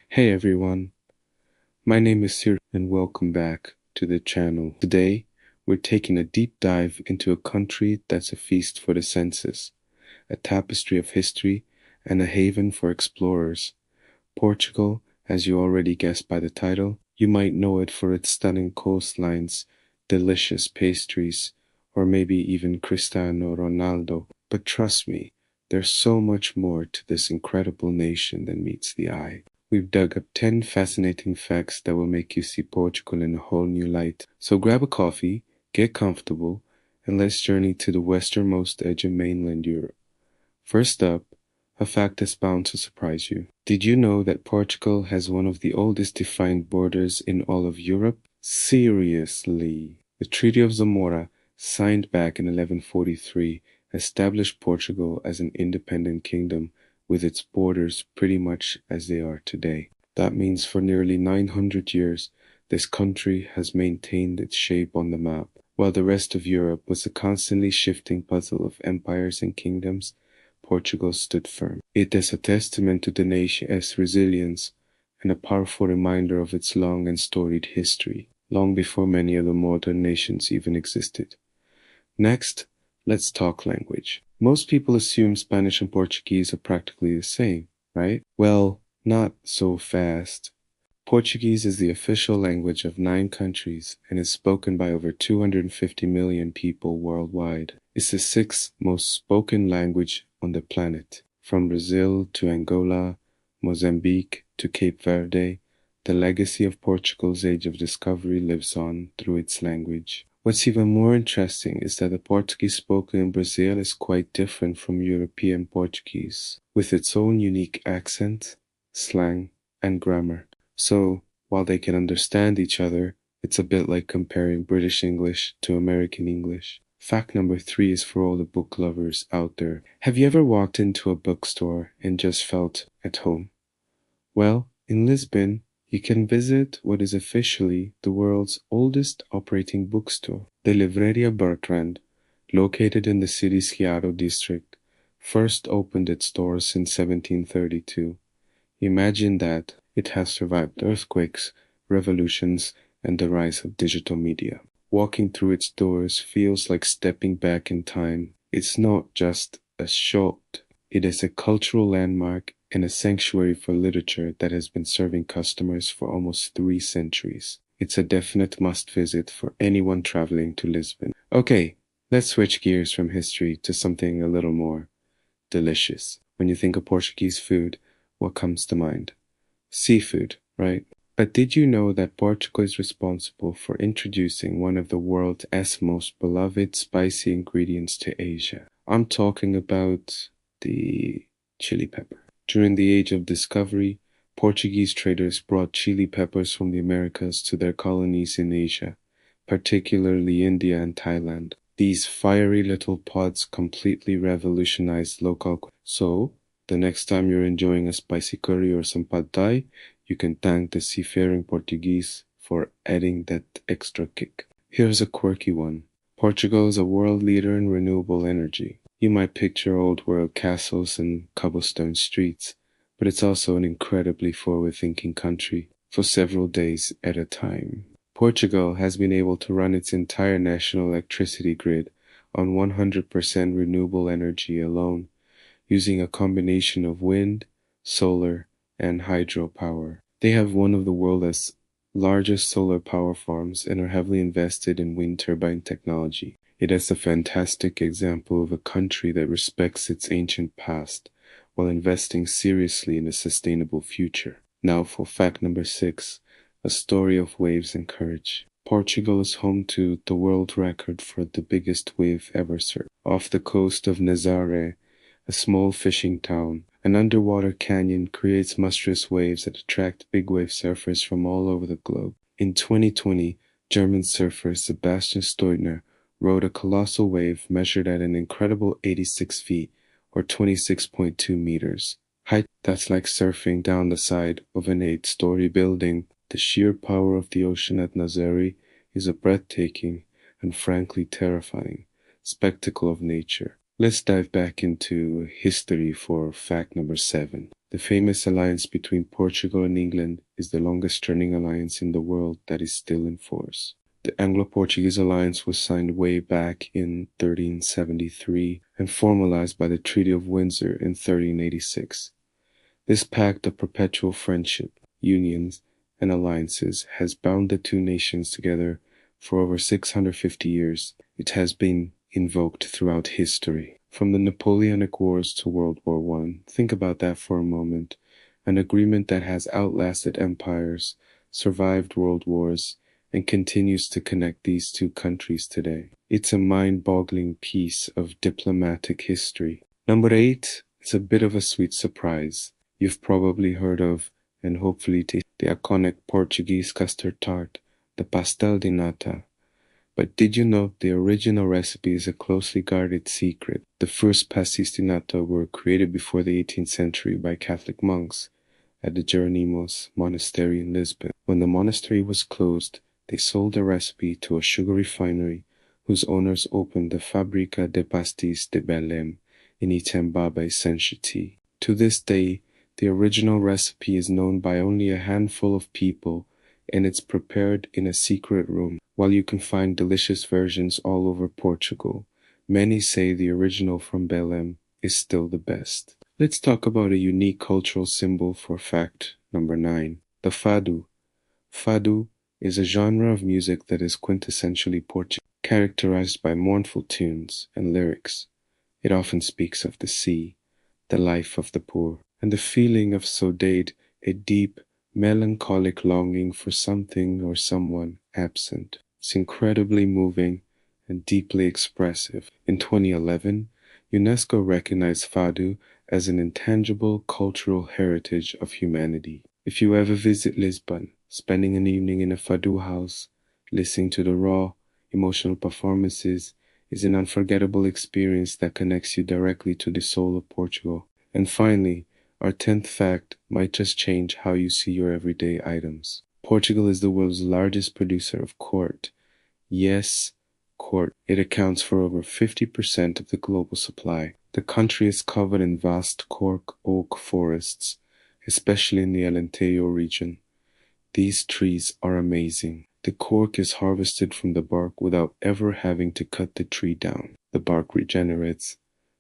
Hey everyone, my name is Sir and welcome back to the channel. Today, we're taking a deep dive into a country that's a feast for the senses, a tapestry of history, and a haven for explorers. Portugal, as you already guessed by the title, you might know it for its stunning coastlines, delicious pastries, or maybe even Cristiano Ronaldo. But trust me, there's so much more to this incredible nation than meets the eye. We've dug up 10 fascinating facts that will make you see Portugal in a whole new light. So grab a coffee, get comfortable, and let's journey to the westernmost edge of mainland Europe. First up, a fact that's bound to surprise you. Did you know that Portugal has one of the oldest defined borders in all of Europe? Seriously. The Treaty of Zamora, signed back in 1143, established Portugal as an independent kingdom with its borders pretty much as they are today. That means for nearly 900 years, this country has maintained its shape on the map. While the rest of Europe was a constantly shifting puzzle of empires and kingdoms, Portugal stood firm. It is a testament to the nation's resilience and a powerful reminder of its long and storied history, long before many of the modern nations even existed. Next, let's talk language. Most people assume Spanish and Portuguese are practically the same, right? Well, not so fast. Portuguese is the official language of 9 countries and is spoken by over 250 million people worldwide. It's the 6th most spoken language on the planet. From Brazil to Angola, Mozambique to Cape Verde, the legacy of Portugal's age of discovery lives on through its language. What's even more interesting is that the Portuguese spoken in Brazil is quite different from European Portuguese, with its own unique accent, slang, and grammar. So, while they can understand each other, it's a bit like comparing British English to American English. Fact number 3 is for all the book lovers out there. Have you ever walked into a bookstore and just felt at home? Well, in Lisbon, you can visit what is officially the world's oldest operating bookstore. The Livraria Bertrand, located in the city's Chiado district, first opened its doors in 1732. Imagine that. It has survived earthquakes, revolutions, and the rise of digital media. Walking through its doors feels like stepping back in time. It's not just a shop, it is a cultural landmark and a sanctuary for literature that has been serving customers for almost 3 centuries. It's a definite must visit for anyone traveling to Lisbon. Okay, let's switch gears from history to something a little more delicious. When you think of Portuguese food, what comes to mind? Seafood, right? But did you know that Portugal is responsible for introducing one of the world's most beloved spicy ingredients to Asia? I'm talking about the chili pepper. During the Age of Discovery, Portuguese traders brought chili peppers from the Americas to their colonies in Asia, particularly India and Thailand. These fiery little pods completely revolutionized local cuisine. So, the next time you're enjoying a spicy curry or some pad thai, you can thank the seafaring Portuguese for adding that extra kick. Here's a quirky one. Portugal is a world leader in renewable energy. You might picture old world castles and cobblestone streets, but it's also an incredibly forward-thinking country for several days at a time. Portugal has been able to run its entire national electricity grid on 100% renewable energy alone, using a combination of wind, solar, and hydropower. They have one of the world's largest solar power farms and are heavily invested in wind turbine technology. It is a fantastic example of a country that respects its ancient past while investing seriously in a sustainable future. Now for fact number 6, a story of waves and courage. Portugal is home to the world record for the biggest wave ever surfed. Off the coast of Nazaré, a small fishing town, an underwater canyon creates monstrous waves that attract big wave surfers from all over the globe. In 2020, German surfer Sebastian Steudtner rode a colossal wave measured at an incredible 86 feet, or 26.2 meters. Height that's like surfing down the side of an 8-story building. The sheer power of the ocean at Nazaré is a breathtaking and frankly terrifying spectacle of nature. Let's dive back into history for fact number 7. The famous alliance between Portugal and England is the longest running alliance in the world that is still in force. The Anglo-Portuguese alliance was signed way back in 1373 and formalized by the Treaty of Windsor in 1386. This pact of perpetual friendship, unions, and alliances has bound the two nations together for over 650 years. It has been invoked throughout history, from the Napoleonic Wars to World War I. Think about that for a moment. An agreement that has outlasted empires, survived world wars, and continues to connect these two countries today. It's a mind-boggling piece of diplomatic history. Number 8 is a bit of a sweet surprise. You've probably heard of and hopefully tasted the iconic Portuguese custard tart, the pastel de nata. But did you know the original recipe is a closely guarded secret? The first pastéis de nata were created before the 18th century by Catholic monks at the Jeronimos monastery in Lisbon. When the monastery was closed, they sold the recipe to a sugar refinery whose owners opened the Fábrica de Pastéis de Belém in Itembaba, Senchiti. To this day, the original recipe is known by only a handful of people, and it's prepared in a secret room. While you can find delicious versions all over Portugal, many say the original from Belém is still the best. Let's talk about a unique cultural symbol for fact number 9, the fado. Fado is a genre of music that is quintessentially Portuguese, characterized by mournful tunes and lyrics. It often speaks of the sea, the life of the poor, and the feeling of saudade, a deep, melancholic longing for something or someone absent. It's incredibly moving and deeply expressive. In 2011, UNESCO recognized Fado as an intangible cultural heritage of humanity. If you ever visit Lisbon, spending an evening in a Fado house, listening to the raw, emotional performances is an unforgettable experience that connects you directly to the soul of Portugal. And finally, our 10th fact might just change how you see your everyday items. Portugal is the world's largest producer of cork. Yes, cork. It accounts for over 50% of the global supply. The country is covered in vast cork oak forests, especially in the Alentejo region. These trees are amazing. The cork is harvested from the bark without ever having to cut the tree down. The bark regenerates,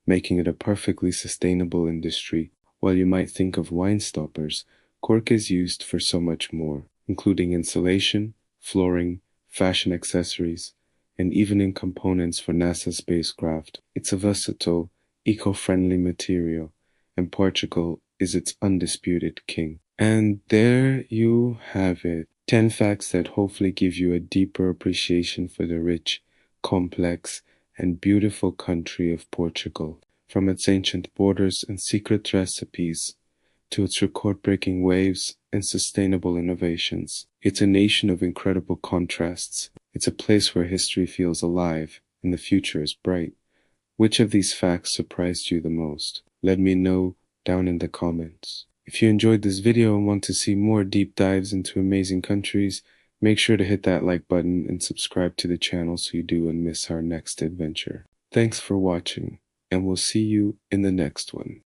making it a perfectly sustainable industry. While you might think of wine stoppers, cork is used for so much more, including insulation, flooring, fashion accessories, and even in components for NASA's spacecraft. It's a versatile, eco-friendly material, and Portugal is its undisputed king. And there you have it. 10 facts that hopefully give you a deeper appreciation for the rich, complex, and beautiful country of Portugal. From its ancient borders and secret recipes to its record-breaking waves and sustainable innovations. It's a nation of incredible contrasts. It's a place where history feels alive and the future is bright. Which of these facts surprised you the most? Let me know down in the comments. If you enjoyed this video and want to see more deep dives into amazing countries, make sure to hit that like button and subscribe to the channel so you don't miss our next adventure. Thanks for watching, and we'll see you in the next one.